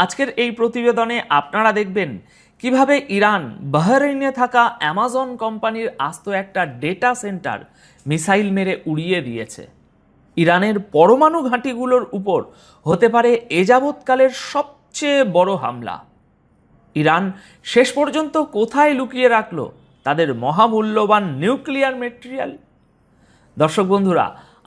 আজকের এই প্রতিবেদনে আপনারা দেখবেন কিভাবে ইরান বাহরাইনে থাকা অ্যামাজন কোম্পানির আস্ত একটা ডেটা সেন্টার মিসাইল মেরে উড়িয়ে দিয়েছে। ইরানের পরমাণু ঘাঁটিগুলোর উপর হতে পারে এ যাবৎকালের সবচেয়ে বড় হামলা। ইরান শেষ পর্যন্ত কোথায় লুকিয়ে রাখলো তাদের মহামূল্যবান নিউক্লিয়ার ম্যাটেরিয়াল? দর্শক বন্ধুরা,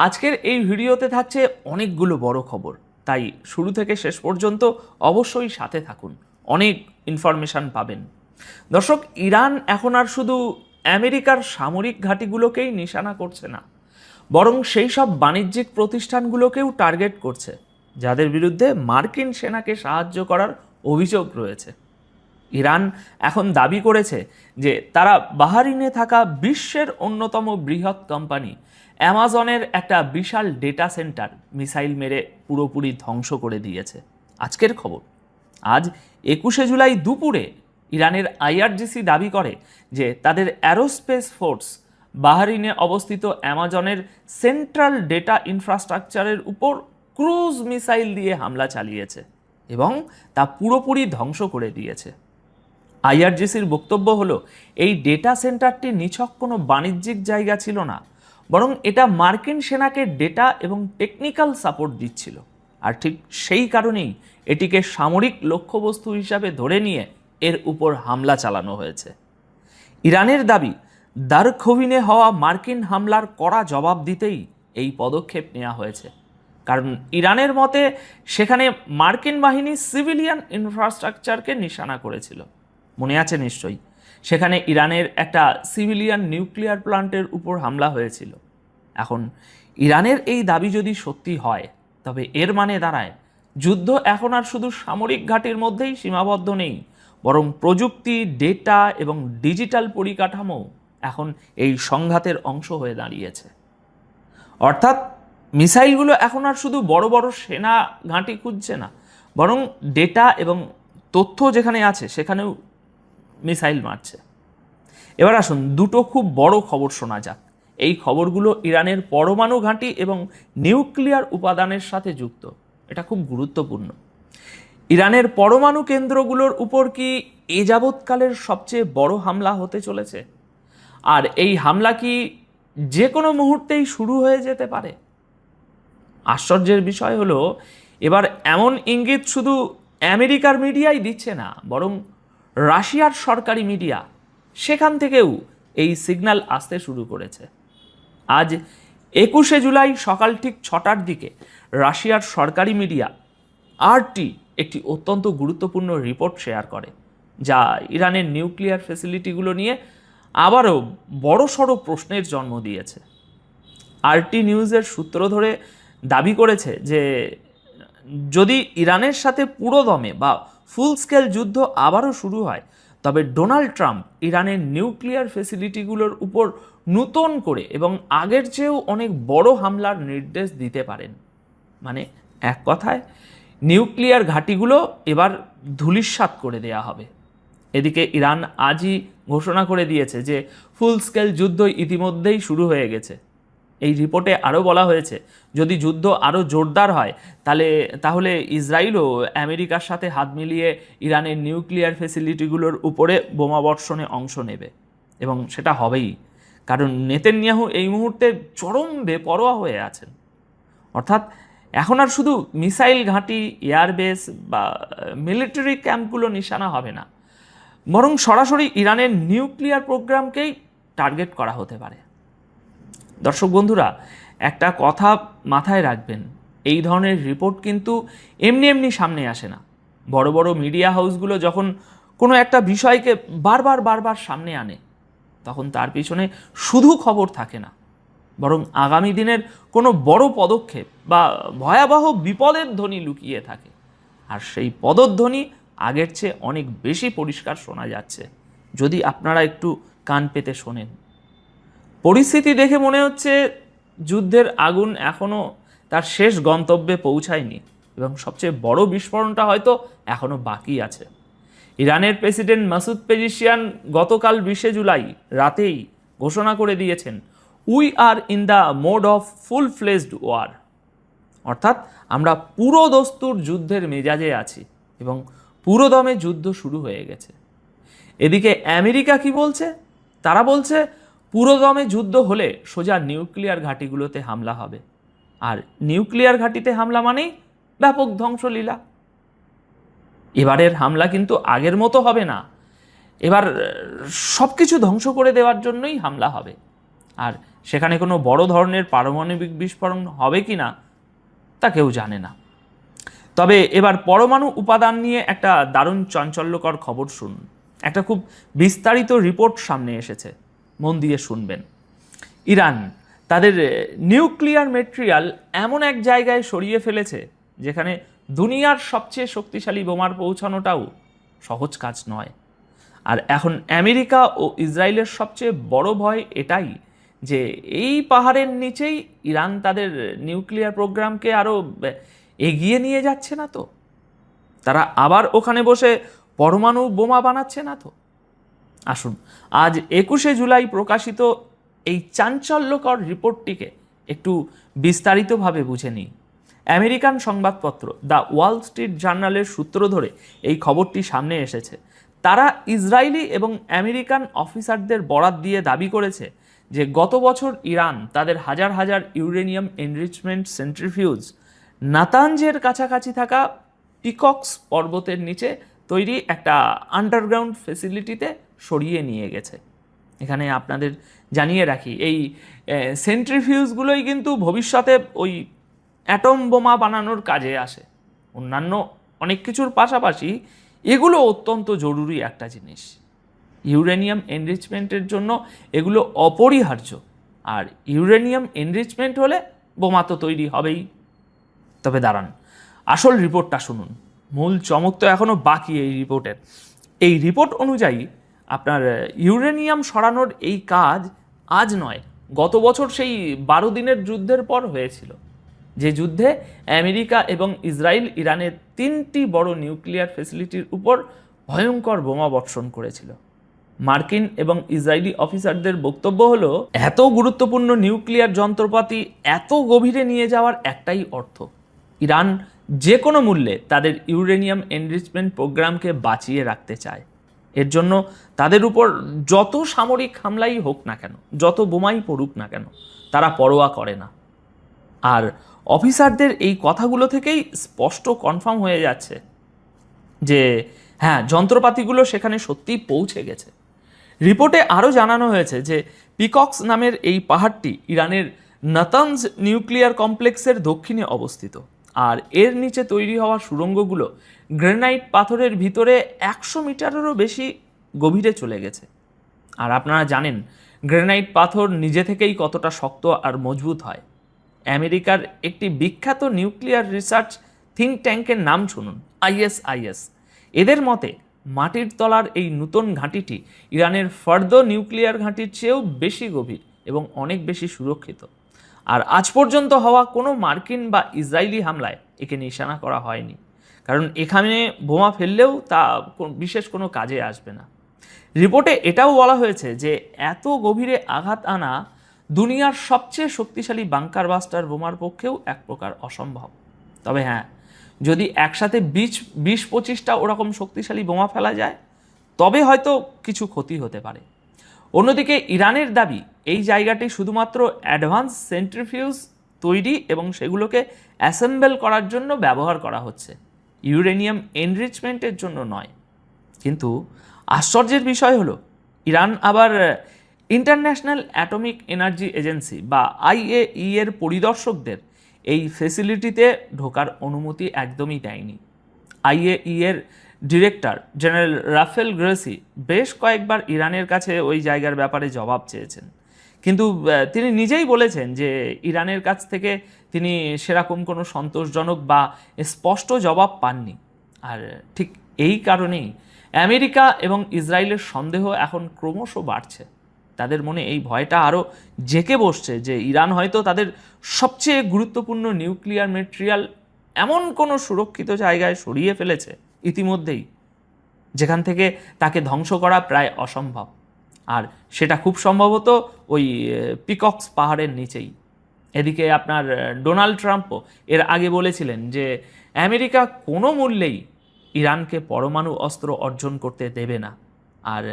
আজকের এই ভিডিওতে থাকছে অনেকগুলো বড় খবর, তাই শুরু থেকে শেষ পর্যন্ত অবশ্যই সাথে থাকুন, অনেক ইনফরমেশন পাবেন। দর্শক, ইরান এখন আর শুধু আমেরিকার সামরিক ঘাঁটিগুলোকেই নিশানা করছে না, বরং সেই সব বাণিজ্যিক প্রতিষ্ঠানগুলোকেও টার্গেট করছে যাদের বিরুদ্ধে মার্কিন সেনাকে সাহায্য করার অভিযোগ রয়েছে। ইরান এখন দাবি করেছে যে তারা বাহরাইনে থাকা বিশ্বের অন্যতম বৃহৎ কোম্পানি অ্যামাজনের একটা বিশাল ডেটা সেন্টার মিসাইল মেরে পুরোপুরি ধ্বংস করে দিয়েছে। আজকের খবর, আজ 21শে জুলাই দুপুরে ইরানের আইআরজিসি দাবি করে যে তাদের অ্যারোস্পেস ফোর্স বাহরাইনে অবস্থিত অ্যামাজনের সেন্ট্রাল ডেটা ইনফ্রাস্ট্রাকচারের উপর ক্রুজ মিসাইল দিয়ে হামলা চালিয়েছে এবং তা পুরোপুরি ধ্বংস করে দিয়েছে। আইআরজিসির বক্তব্য হলো, এই ডেটা সেন্টারটি নিছক কোনো বাণিজ্যিক জায়গা ছিল না, বরং এটা মার্কিন সেনাকে ডেটা এবং টেকনিক্যাল সাপোর্ট দিচ্ছিল। আর ঠিক সেই কারণেই এটিকে সামরিক লক্ষ্যবস্তু হিসাবে ধরে নিয়ে এর উপর হামলা চালানো হয়েছে। ইরানের দাবি, দারখোভিনে হওয়া মার্কিন হামলার কড়া জবাব দিতেই এই পদক্ষেপ নেওয়া হয়েছে। কারণ ইরানের মতে সেখানে মার্কিন বাহিনী সিভিলিয়ান ইনফ্রাস্ট্রাকচারকে নিশানা করেছিল। মনে আছে নিশ্চয়ই, সেখানে ইরানের একটা সিভিলিয়ান নিউক্লিয়ার প্ল্যান্টের উপর হামলা হয়েছিল। এখন ইরানের এই দাবি যদি সত্যি হয়, তবে এর মানে দাঁড়ায় যুদ্ধ এখন আর শুধু সামরিক ঘাঁটির মধ্যেই সীমাবদ্ধ নেই, বরং প্রযুক্তি, ডেটা এবং ডিজিটাল পরিকাঠামো এখন এই সংঘাতের অংশ হয়ে দাঁড়িয়েছে। অর্থাৎ মিসাইলগুলো এখন আর শুধু বড় বড় সেনা ঘাঁটি খুঁজছে না, বরং ডেটা এবং তথ্য যেখানে আছে সেখানেও মিসাইল মারছে। এবার আসুন দুটো খুব বড় খবর শোনা যাক। এই খবরগুলো ইরানের পরমাণু ঘাঁটি এবং নিউক্লিয়ার উপাদানের সাথে যুক্ত। এটা খুব গুরুত্বপূর্ণ। ইরানের পরমাণু কেন্দ্রগুলোর উপর কি এ যাবৎকালের সবচেয়ে বড় হামলা হতে চলেছে? আর এই হামলা কি যে কোনো মুহূর্তেই শুরু হয়ে যেতে পারে? আশ্চর্যের বিষয় হলো, এবার এমন ইঙ্গিত শুধু আমেরিকার মিডিয়াই দিচ্ছে না, বরং রাশিয়ার সরকারি মিডিয়া সেখান থেকেও এই সিগন্যাল আসতে শুরু করেছে। আজ 21শে জুলাই সকাল ঠিক 6টার দিকে রাশিয়ার সরকারি মিডিয়া আরটি একটি অত্যন্ত গুরুত্বপূর্ণ রিপোর্ট শেয়ার করে, যা ইরানের নিউক্লিয়ার ফ্যাসিলিটিগুলো নিয়ে আবারও বড়সড় প্রশ্নের জন্ম দিয়েছে। আরটি নিউজের সূত্র ধরে দাবি করেছে যে যদি ইরানের সাথে পুরোদমে বা ফুল স্কেল যুদ্ধ আবারও শুরু হয়, তবে ডোনাল্ড ট্রাম্প ইরানের নিউক্লিয়ার ফ্যাসিলিটিগুলোর উপর নতুন করে এবং আগের চেয়েও অনেক বড় হামলার নির্দেশ দিতে পারেন। মানে এক কথায় নিউক্লিয়ার ঘাঁটিগুলো এবার ধূলিসাৎ করে দেয়া হবে। এদিকে ইরান আজই ঘোষণা করে দিয়েছে যে ফুল স্কেল যুদ্ধ ইতিমধ্যেই শুরু হয়ে গেছে। এই রিপোর্টে আরও বলা হয়েছে, যদি যুদ্ধ আরও জোরদার হয় তাহলে ইসরায়েলও আমেরিকার সাথে হাত মিলিয়ে ইরানের নিউক্লিয়ার ফ্যাসিলিটিগুলোর উপরে বোমাবর্ষণে অংশ নেবে, এবং সেটা হবেই। কারণ নেতানিয়াহু এই মুহূর্তে চরম বেপরোয়া হয়ে আছেন। অর্থাৎ এখন আর শুধু মিসাইল ঘাঁটি, এয়ারবেস বা মিলিটারি ক্যাম্পগুলো নিশানা হবে না, বরং সরাসরি ইরানের নিউক্লিয়ার প্রোগ্রামকেই টার্গেট করা হতে পারে। দর্শক বন্ধুরা, একটা কথা মাথায় রাখবেন, এই ধরনের রিপোর্ট কিন্তু এমনি এমনি সামনে আসে না। বড় বড় মিডিয়া হাউসগুলো যখন কোনো একটা বিষয়কে বারবার সামনে আনে, তখন তার পিছনে শুধু খবর থাকে না, বরং আগামী দিনের কোনো বড় পদক্ষেপ বা ভয়াবহ বিপদের ধ্বনি লুকিয়ে থাকে। আর সেই পদধ্বনি আগের চেয়ে অনেক বেশি পরিষ্কার শোনা যাচ্ছে, যদি আপনারা একটু কান পেতে শোনেন। পরিস্থিতি দেখে মনে হচ্ছে যুদ্ধের আগুন এখনও তার শেষ গন্তব্যে পৌঁছায়নি, এবং সবচেয়ে বড় বিস্ফোরণটা হয়তো এখনও বাকি আছে। ইরানের প্রেসিডেন্ট মাসুদ পেজিশিয়ান গতকাল 20শে জুলাই রাতেই ঘোষণা করে দিয়েছেন, we are in the mode of full fledged war. অর্থাৎ আমরা পুরো দস্তুর যুদ্ধের মেজাজে আছি। এবং পুরোদমে যুদ্ধ শুরু হয়ে গেছে। এদিকে আমেরিকা কি বলছে? তারা বলছে পুরোদমে যুদ্ধ হলে সোজা নিউক্লিয়ার ঘাঁটিগুলোতে হামলা হবে, আর নিউক্লিয়ার ঘাঁটিতে হামলা মানেই ব্যাপক ধ্বংসলীলা। এবারের হামলা কিন্তু আগের মতো হবে না, এবার সব কিছু ধ্বংস করে দেওয়ার জন্যই হামলা হবে। আর সেখানে কোনো বড় ধরনের পারমাণবিক বিস্ফোরণ হবে কি না তা কেউ জানে না। তবে এবার পরমাণু উপাদান নিয়ে একটা দারুণ চাঞ্চল্যকর খবর শুনুন। একটা খুব বিস্তারিত রিপোর্ট সামনে এসেছে, মন দিয়ে শুনবেন। ইরান তাদের নিউক্লিয়ার মেটেরিয়াল এমন এক জায়গায় সরিয়ে ফেলেছে যেখানে দুনিয়ার সবচেয়ে শক্তিশালী বোমার পৌঁছানোটাও সহজ কাজ নয়। আর এখন আমেরিকা ও ইসরায়েলের সবচেয়ে বড় ভয় এটাই যে এই পাহাড়ের নিচেই ইরান তাদের নিউক্লিয়ার প্রোগ্রামকে আরও এগিয়ে নিয়ে যাচ্ছে না তো? তারা আবার ওখানে বসে পরমাণু বোমা বানাচ্ছে না তো? আসুন আজ 21শে জুলাই প্রকাশিত এই চাঞ্চল্যকর রিপোর্টটিকে একটু বিস্তারিতভাবে বুঝে নিই। আমেরিকান সংবাদপত্র দ্য ওয়াল স্ট্রিট জার্নালের সূত্র ধরে এই খবরটি সামনে এসেছে। তারা ইসরায়েলি এবং আমেরিকান অফিসারদের বরাত দিয়ে দাবি করেছে যে গত বছর ইরান তাদের হাজার হাজার ইউরেনিয়াম এনরিচমেন্ট সেন্ট্রিফিউজ নাতানজের কাছাকাছি থাকা পিকক্স পর্বতের নিচে তৈরি একটা আন্ডারগ্রাউন্ড ফেসিলিটিতে সরিয়ে নিয়ে গেছে। এখানে আপনাদের জানিয়ে রাখি, এই সেন্ট্রিফিউজগুলোই কিন্তু ভবিষ্যতে ওই অ্যাটম বোমা বানানোর কাজে আসে। অন্যান্য অনেক কিছুর পাশাপাশি এগুলো অত্যন্ত জরুরি একটা জিনিস। ইউরেনিয়াম এনরিচমেন্টের জন্য এগুলো অপরিহার্য, আর ইউরেনিয়াম এনরিচমেন্ট হলে বোমা তো তৈরি হবেই। তবে দাঁড়ান, আসল রিপোর্টটা শুনুন। মূল চমক তো এখনও বাকি এই রিপোর্টের। এই রিপোর্ট অনুযায়ী আপনার ইউরেনিয়াম সরানোর এই কাজ আজ নয়, গত বছর সেই 12 দিনের যুদ্ধের পর হয়েছিল, যে যুদ্ধে আমেরিকা এবং ইসরায়েল ইরানের 3টি বড় নিউক্লিয়ার ফ্যাসিলিটির উপর ভয়ঙ্কর বোমা বর্ষণ করেছিল। মার্কিন এবং ইসরায়েলি অফিসারদের বক্তব্য হলো, এত গুরুত্বপূর্ণ নিউক্লিয়ার যন্ত্রপাতি এত গভীরে নিয়ে যাওয়ার একটাই অর্থ, ইরান যে কোনো মূল্যে তাদের ইউরেনিয়াম এনরিচমেন্ট প্রোগ্রামকে বাঁচিয়ে রাখতে চায়। এর জন্য তাদের উপর যত সামরিক হামলাই হোক না কেন, যত বোমাই পড়ুক না কেন, তারা পরোয়া করে না। আর অফিসারদের এই কথাগুলো থেকেই স্পষ্ট কনফার্ম হয়ে যাচ্ছে যে হ্যাঁ, যন্ত্রপাতিগুলো সেখানে সত্যিই পৌঁছে গেছে। রিপোর্টে আরও জানানো হয়েছে যে পিকক্স নামের এই পাহাড়টি ইরানের নাতানজ নিউক্লিয়ার কমপ্লেক্সের দক্ষিণে অবস্থিত, আর এর নিচে তৈরি হওয়া সুড়ঙ্গগুলো গ্রেনাইট পাথরের ভিতরে 100 মিটারেরও বেশি গভীরে চলে গেছে। আর আপনারা জানেন গ্রেনাইট পাথর নিজে থেকেই কতটা শক্ত আর মজবুত হয়। আমেরিকার একটি বিখ্যাত নিউক্লিয়ার রিসার্চ থিঙ্ক ট্যাঙ্কের নাম শুনুন, ISIS। এদের মতে মাটির তলার এই নতুন ঘাঁটিটি ইরানের ফর্দো নিউক্লিয়ার ঘাঁটির চেয়েও বেশি গভীর এবং অনেক বেশি সুরক্ষিত। আর আজ পর্যন্ত হওয়া কোনো মার্কিন বা ইসরায়েলি হামলায় একে নিশানা করা হয়নি, কারণ এখানে বোমা ফেললেও তা বিশেষ কোনো কাজে আসবে না। রিপোর্টে এটাও বলা হয়েছে যে এত গভীরে আঘাত আনা দুনিয়ার সবচেয়ে শক্তিশালী বাংকার বাস্টার বোমার পক্ষেও এক প্রকার অসম্ভব। তবে হ্যাঁ, যদি একসাথে 20-25টা ওরকম শক্তিশালী বোমা ফেলা যায় তবে হয়তো কিছু ক্ষতি হতে পারে। অন্যদিকে ইরানের দাবি এই জায়গাটি শুধুমাত্র অ্যাডভান্স সেন্ট্রিফিউজ তৈরি এবং সেগুলোকে অ্যাসেম্বল করার জন্য ব্যবহার করা হচ্ছে, ইউরেনিয়াম এনরিচমেন্টের জন্য নয়। কিন্তু আশ্চর্যের বিষয় হলো, ইরান আবার ইন্টারন্যাশনাল অ্যাটমিক এনার্জি এজেন্সি বা IAEA এর পরিদর্শকদের এই ফেসিলিটিতে ঢোকার অনুমতি একদমই দেয়নি। IAEA এর ডিরেক্টর জেনারেল রাফেল গ্রোসি বেশ কয়েকবার ইরানের কাছে ওই জায়গার ব্যাপারে জবাব চেয়েছেন, কিন্তু তিনি নিজেই বলেছেন যে ইরানের কাছ থেকে তিনি সেরকম কোনো সন্তোষজনক বা স্পষ্ট জবাব পাননি। আর ঠিক এই কারণেই আমেরিকা এবং ইসরায়েলের সন্দেহ এখন ক্রমশ বাড়ছে। তাদের মনে এই ভয়টা আরও জেঁকে বসছে যে ইরান হয়তো তাদের সবচেয়ে গুরুত্বপূর্ণ নিউক্লিয়ার মেটেরিয়াল এমন কোনো সুরক্ষিত জায়গায় সরিয়ে ফেলেছে ইতিমধ্যেই, যেখান থেকে তাকে ধ্বংস করা প্রায় অসম্ভব। আর সেটা খুব সম্ভবত ওই পিকক্স পাহাড়ের নিচেই। এদিকে আপনার ডোনাল্ড ট্রাম্পও এর আগে বলেছিলেন যে আমেরিকা কোনো মূল্যেই ইরানকে পরমাণু অস্ত্র অর্জন করতে দেবে না। আর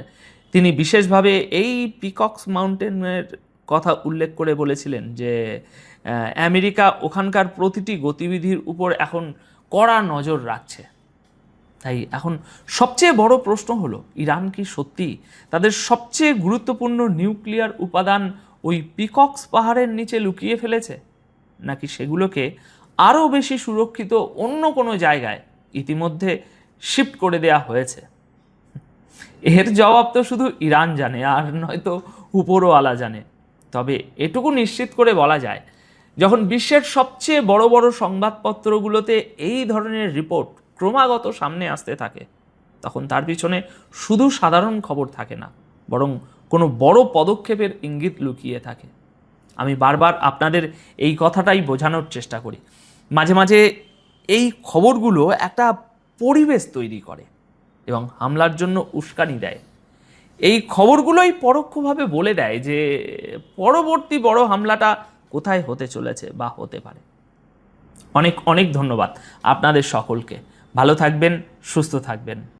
তিনি বিশেষভাবে এই পিকক্স মাউন্টেনের কথা উল্লেখ করে বলেছিলেন যে আমেরিকা ওখানকার প্রতিটি গতিবিধির উপর এখন কড়া নজর রাখছে। তাই এখন সবচেয়ে বড় প্রশ্ন হলো, ইরান কি সত্যি তাদের সবচেয়ে গুরুত্বপূর্ণ নিউক্লিয়ার উপাদান ওই পিকক্স পাহাড়ের নিচে লুকিয়ে ফেলেছে, নাকি সেগুলোকে আরও বেশি সুরক্ষিত অন্য কোনো জায়গায় ইতিমধ্যে শিফট করে দেয়া হয়েছে? এর জবাব তো শুধু ইরান জানে, আর নয়তো উপরওয়ালা জানে। তবে এটুকু নিশ্চিত করে বলা যায়, যখন বিশ্বের সবচেয়ে বড় বড় সংবাদপত্রগুলোতে এই ধরনের রিপোর্ট ক্রমাগত সামনে আসতে থাকে, তখন তার পিছনে শুধু সাধারণ খবর থাকে না, বরং কোনো বড় পদক্ষেপের ইঙ্গিত লুকিয়ে থাকে। আমি বারবার আপনাদের এই কথাটাই বোঝানোর চেষ্টা করি। মাঝে মাঝে এই খবরগুলো একটা পরিবেশ তৈরি করে এবং হামলার জন্য উস্কানি দেয়। এই খবরগুলোই পরোক্ষভাবে বলে দেয় যে পরবর্তী বড় হামলাটা কোথায় হতে চলেছে বা হতে পারে। অনেক অনেক ধন্যবাদ আপনাদের সকলকে। ভালো থাকবেন, সুস্থ থাকবেন।